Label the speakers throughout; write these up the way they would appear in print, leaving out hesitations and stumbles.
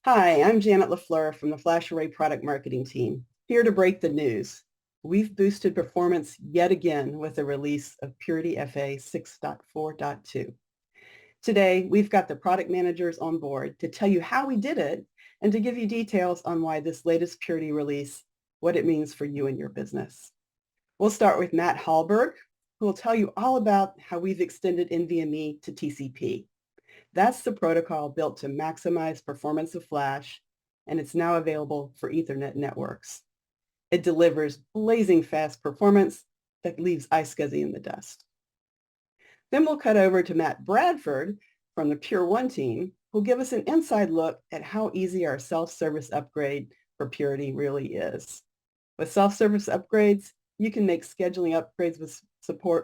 Speaker 1: Hi, I'm Janet LaFleur from the FlashArray product marketing team, here to break the news. We've boosted performance yet again with the release of Purity FA 6.4.2. Today, we've got the product managers on board to tell you how we did it and to give you details on why this latest Purity release, what it means for you and your business. We'll start with Matt Hallberg, who will tell you all about how we've extended NVMe to TCP. That's the protocol built to maximize performance of Flash, and it's now available for Ethernet networks. It delivers blazing fast performance that leaves iSCSI in the dust. Then we'll cut over to Matt Bradford from the Pure One team, who'll give us an inside look at how easy our self-service upgrade for Purity really is. With self-service upgrades, you can make scheduling upgrades with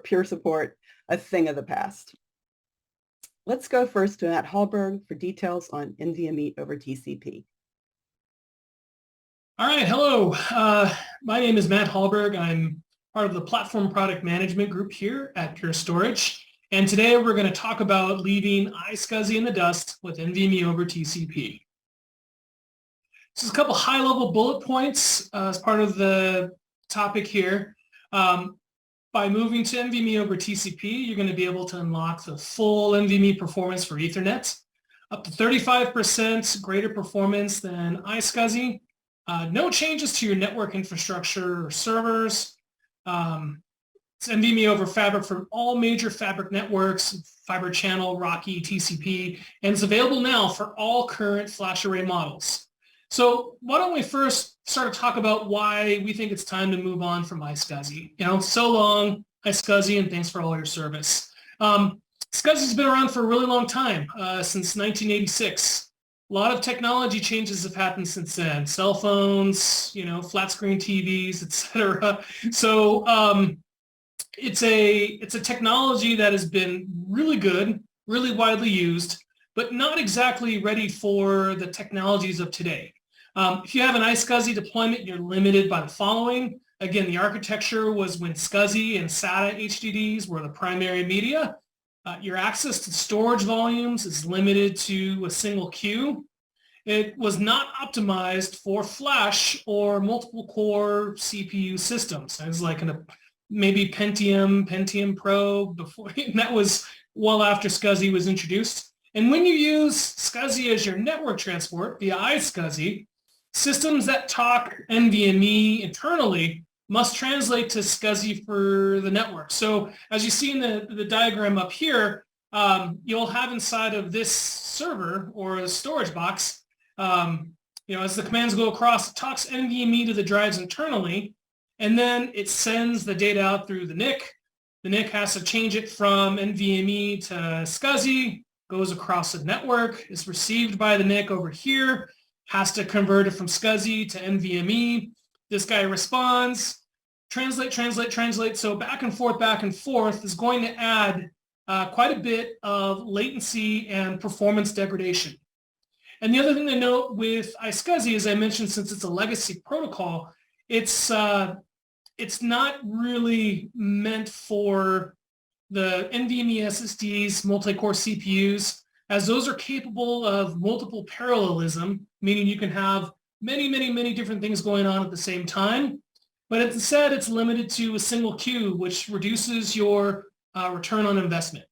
Speaker 1: Pure support a thing of the past. Let's go first to Matt Hallberg for details on NVMe over TCP.
Speaker 2: All right, hello. My name is Matt Hallberg. I'm part of the platform product management group here at Pure Storage. And today we're going to talk about leaving iSCSI in the dust with NVMe over TCP. This is a couple high-level bullet points as part of the topic here. By moving to NVMe over TCP, you're going to be able to unlock the full NVMe performance for Ethernet, up to 35% greater performance than iSCSI. No changes to your network infrastructure or servers. It's NVMe over Fabric from all major Fabric networks, Fiber Channel, Rocky, TCP, and it's available now for all current FlashArray models. So why don't we first start to talk about why we think it's time to move on from iSCSI. So long, iSCSI, and thanks for all your service. SCSI's been around for a really long time, since 1986. A lot of technology changes have happened since then. Cell phones, flat screen TVs, etc. So it's a technology that has been really good, really widely used, but not exactly ready for the technologies of today. If you have an iSCSI deployment, you're limited by the following. Again, the architecture was when SCSI and SATA HDDs were the primary media. Your access to storage volumes is limited to a single queue. It was not optimized for Flash or multiple core CPU systems. It was like maybe Pentium Pro before, that was well after SCSI was introduced. And when you use SCSI as your network transport via iSCSI, systems that talk NVMe internally must translate to SCSI for the network. So as you see in the diagram up here, you'll have inside of this server or a storage box, as the commands go across, it talks NVMe to the drives internally, and then it sends the data out through the NIC. The NIC has to change it from NVMe to SCSI, goes across the network, is received by the NIC over here, has to convert it from SCSI to NVMe. This guy responds, translate. So back and forth is going to add quite a bit of latency and performance degradation. And the other thing to note with iSCSI, as I mentioned, since it's a legacy protocol, it's not really meant for the NVMe SSDs, multi-core CPUs, as those are capable of multiple parallelism, meaning you can have many different things going on at the same time. But instead, it's limited to a single queue, which reduces your return on investment.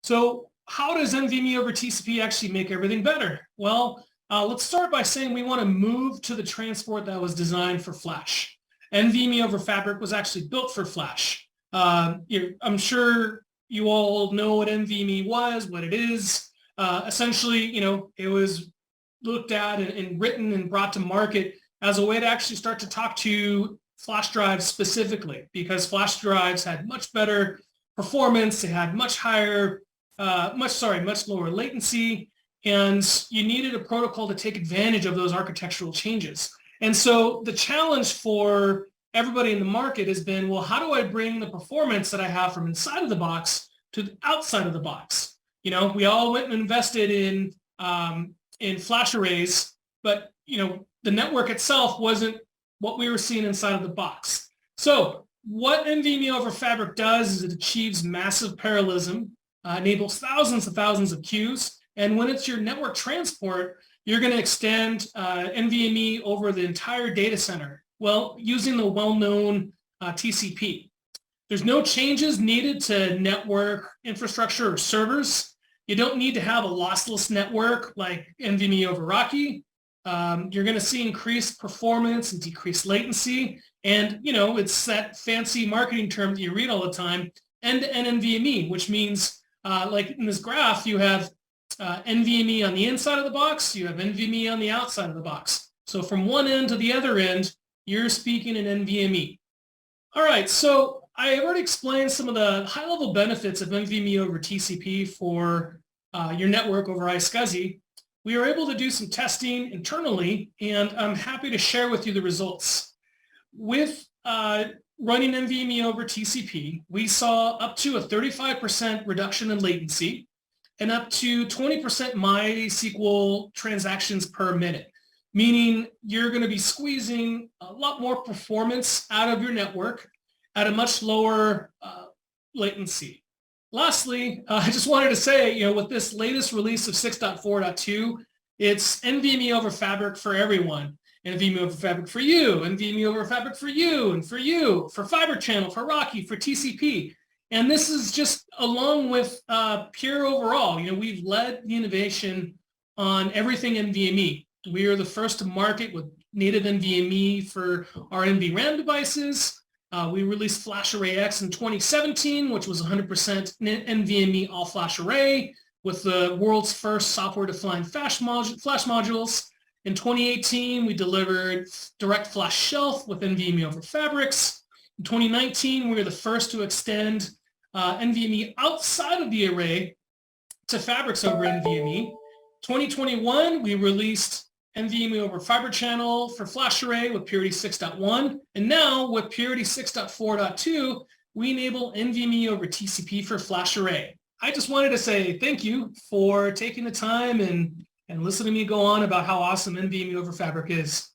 Speaker 2: So how does NVMe over TCP actually make everything better? Well, let's start by saying we want to move to the transport that was designed for Flash. NVMe over Fabric was actually built for Flash. I'm sure you all know what NVMe was, what it is. Essentially, it was looked at and written and brought to market as a way to actually start to talk to flash drives specifically, because flash drives had much better performance, they had much lower latency, and you needed a protocol to take advantage of those architectural changes. And so the challenge for everybody in the market has been, well, how do I bring the performance that I have from inside of the box to the outside of the box? We all went and invested in flash arrays, but the network itself wasn't what we were seeing inside of the box. So what NVMe over Fabric does is it achieves massive parallelism, enables thousands of queues, And when it's your network transport, you're going to extend NVMe over the entire data center, well, using the well-known TCP. There's no changes needed to network infrastructure or servers. You don't need to have a lossless network like NVMe over Rocky. You're going to see increased performance and decreased latency. And, it's that fancy marketing term that you read all the time, end-to-end NVMe, which means, like in this graph, you have NVMe on the inside of the box, you have NVMe on the outside of the box. So from one end to the other end, you're speaking in NVMe. All right, so I already explained some of the high-level benefits of NVMe over TCP for your network over iSCSI. We were able to do some testing internally, and I'm happy to share with you the results. With running NVMe over TCP, we saw up to a 35% reduction in latency and up to 20% MySQL transactions per minute, meaning you're going to be squeezing a lot more performance out of your network at a much lower latency. Lastly, I just wanted to say, with this latest release of 6.4.2, it's NVMe over Fabric for everyone. NVMe over Fabric for you, NVMe over Fabric for you, for Fiber Channel, for Rocky, for TCP. And this is just along with Pure overall. We've led the innovation on everything NVMe. We are the first to market with native NVMe for our NVRAM devices. We released FlashArray X in 2017, which was 100% NVMe all-flash array with the world's first software-defined flash modules. In 2018, we delivered direct flash shelf with NVMe over Fabrics. In 2019, we were the first to extend NVMe outside of the array to Fabrics over NVMe. 2021, we released NVMe over Fiber Channel for FlashArray with Purity 6.1. And now with Purity 6.4.2, we enable NVMe over TCP for FlashArray. I just wanted to say thank you for taking the time and listening to me go on about how awesome NVMe over Fabric is.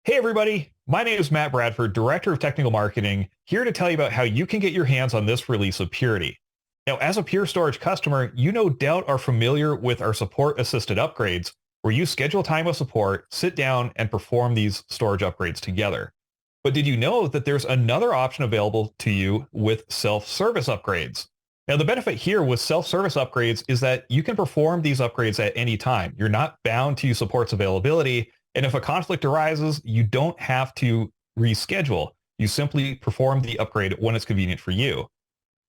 Speaker 3: Hey everybody, my name is Matt Bradford, Director of Technical Marketing, here to tell you about how you can get your hands on this release of Purity. Now, as a Pure Storage customer, you no doubt are familiar with our support-assisted upgrades, where you schedule time of support, sit down, and perform these storage upgrades together. But did you know that there's another option available to you with self-service upgrades? Now, the benefit here with self-service upgrades is that you can perform these upgrades at any time. You're not bound to support's availability, and if a conflict arises, you don't have to reschedule. You simply perform the upgrade when it's convenient for you.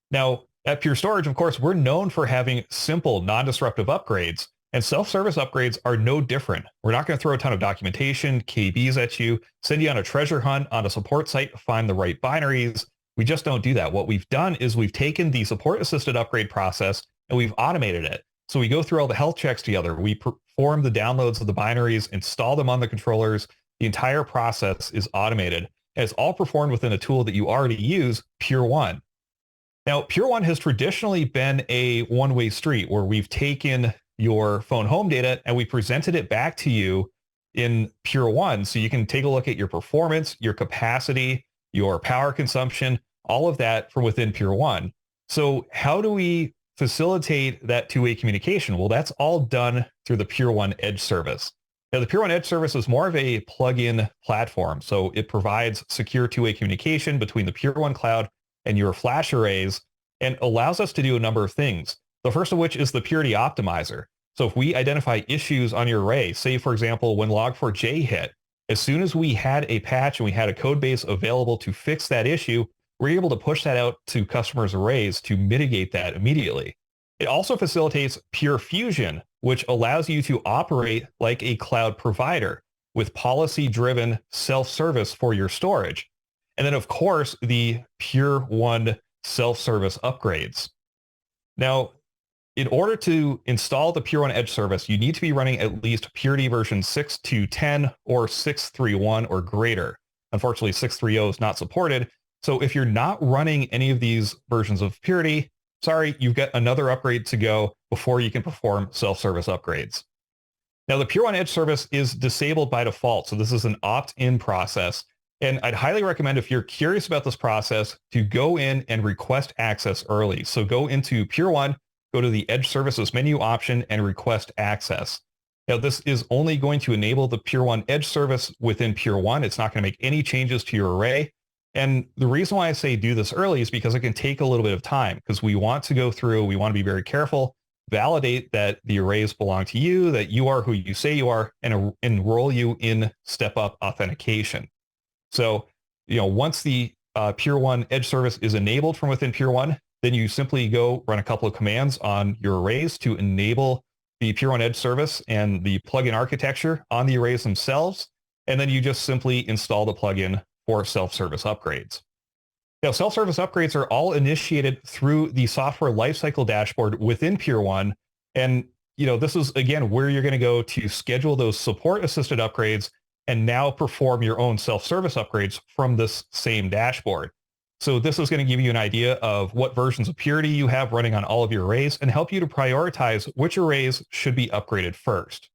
Speaker 3: Now, at Pure Storage, of course, we're known for having simple, non-disruptive upgrades, and self-service upgrades are no different. We're not going to throw a ton of documentation, KBs at you, send you on a treasure hunt on a support site to find the right binaries. We just don't do that. What we've done is we've taken the support-assisted upgrade process and we've automated it. So we go through all the health checks together. We perform the downloads of the binaries, install them on the controllers. The entire process is automated. And it's all performed within a tool that you already use, Pure One. Now, Pure One has traditionally been a one-way street where we've taken your phone home data and we presented it back to you in Pure One so you can take a look at your performance, your capacity, your power consumption, all of that from within Pure One. So how do we facilitate that two-way communication? Well, that's all done through the Pure One Edge service. Now, the Pure One Edge service is more of a plug-in platform. So it provides secure two-way communication between the Pure One cloud and your flash arrays and allows us to do a number of things. The first of which is the Purity Optimizer. So if we identify issues on your array, say, for example, when log4j hit, as soon as we had a patch and we had a code base available to fix that issue, we're able to push that out to customers' arrays to mitigate that immediately. It also facilitates Pure Fusion, which allows you to operate like a cloud provider with policy-driven self-service for your storage. And then, of course, the Pure One self-service upgrades. Now, in order to install the Pure One Edge service, you need to be running at least Purity version 6.2.10 or 6.3.1 or greater. Unfortunately, 6.3.0 is not supported. So if you're not running any of these versions of Purity, sorry, you've got another upgrade to go before you can perform self-service upgrades. Now, the Pure One Edge service is disabled by default. So this is an opt-in process. And I'd highly recommend, if you're curious about this process, to go in and request access early. So go into Pure One, go to the Edge Services menu option and request access. Now, this is only going to enable the Pure 1 Edge service within Pure 1. It's not going to make any changes to your array. And the reason why I say do this early is because it can take a little bit of time, because we want to go through, we want to be very careful, validate that the arrays belong to you, that you are who you say you are, and enroll you in step-up authentication. So, once the Pure 1 Edge service is enabled from within Pure 1, then you simply go run a couple of commands on your arrays to enable the Pure 1 Edge service and the plugin architecture on the arrays themselves. And then you just simply install the plugin for self-service upgrades. Now, self-service upgrades are all initiated through the software lifecycle dashboard within Pure 1. And, this is, again, where you're going to go to schedule those support-assisted upgrades and now perform your own self-service upgrades from this same dashboard. So this is going to give you an idea of what versions of Purity you have running on all of your arrays and help you to prioritize which arrays should be upgraded first.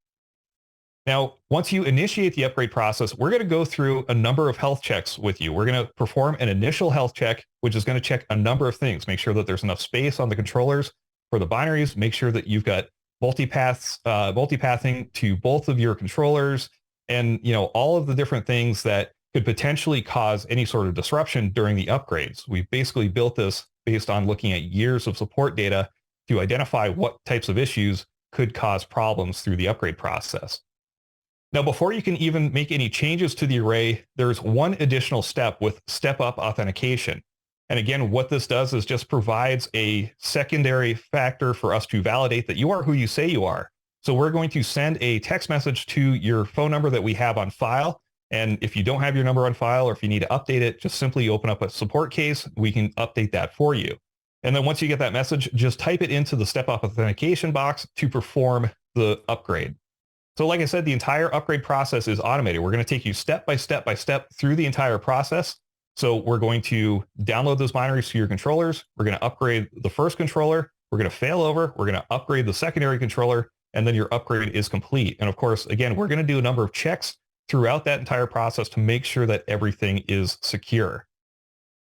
Speaker 3: Now, once you initiate the upgrade process, we're going to go through a number of health checks with you. We're going to perform an initial health check, which is going to check a number of things. Make sure that there's enough space on the controllers for the binaries. Make sure that you've got multipathing to both of your controllers, and all of the different things that could potentially cause any sort of disruption during the upgrades. We've basically built this based on looking at years of support data to identify what types of issues could cause problems through the upgrade process. Now, before you can even make any changes to the array, there's one additional step with step-up authentication. And again, what this does is just provides a secondary factor for us to validate that you are who you say you are. So we're going to send a text message to your phone number that we have on file. And if you don't have your number on file, or if you need to update it, just simply open up a support case. We can update that for you. And then once you get that message, just type it into the step-up authentication box to perform the upgrade. So like I said, the entire upgrade process is automated. We're going to take you step by step through the entire process. So we're going to download those binaries to your controllers. We're going to upgrade the first controller. We're going to fail over. We're going to upgrade the secondary controller, and then your upgrade is complete. And of course, again, we're going to do a number of checks throughout that entire process to make sure that everything is secure.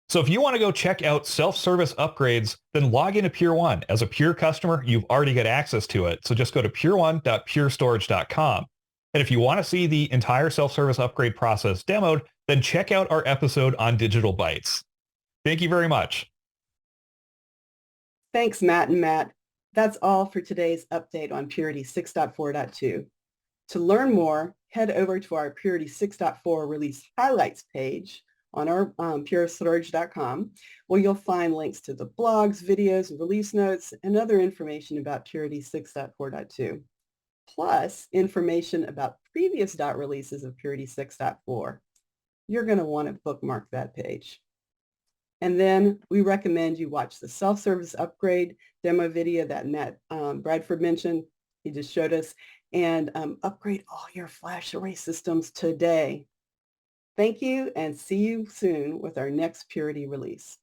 Speaker 3: So if you want to go check out self-service upgrades, then log into Pure 1. As a Pure customer, you've already got access to it. So just go to pure1.purestorage.com. And if you want to see the entire self-service upgrade process demoed, then check out our episode on Digital Bytes. Thank you very much.
Speaker 1: Thanks, Matt and Matt. That's all for today's update on Purity 6.4.2. To learn more, head over to our Purity 6.4 release highlights page on our purestorage.com, where you'll find links to the blogs, videos, release notes, and other information about Purity 6.4.2, plus information about previous releases of Purity 6.4. You're going to want to bookmark that page. And then we recommend you watch the self-service upgrade demo video that Matt Bradford mentioned. He just showed us, and upgrade all your FlashArray systems today. Thank you, and see you soon with our next Purity release.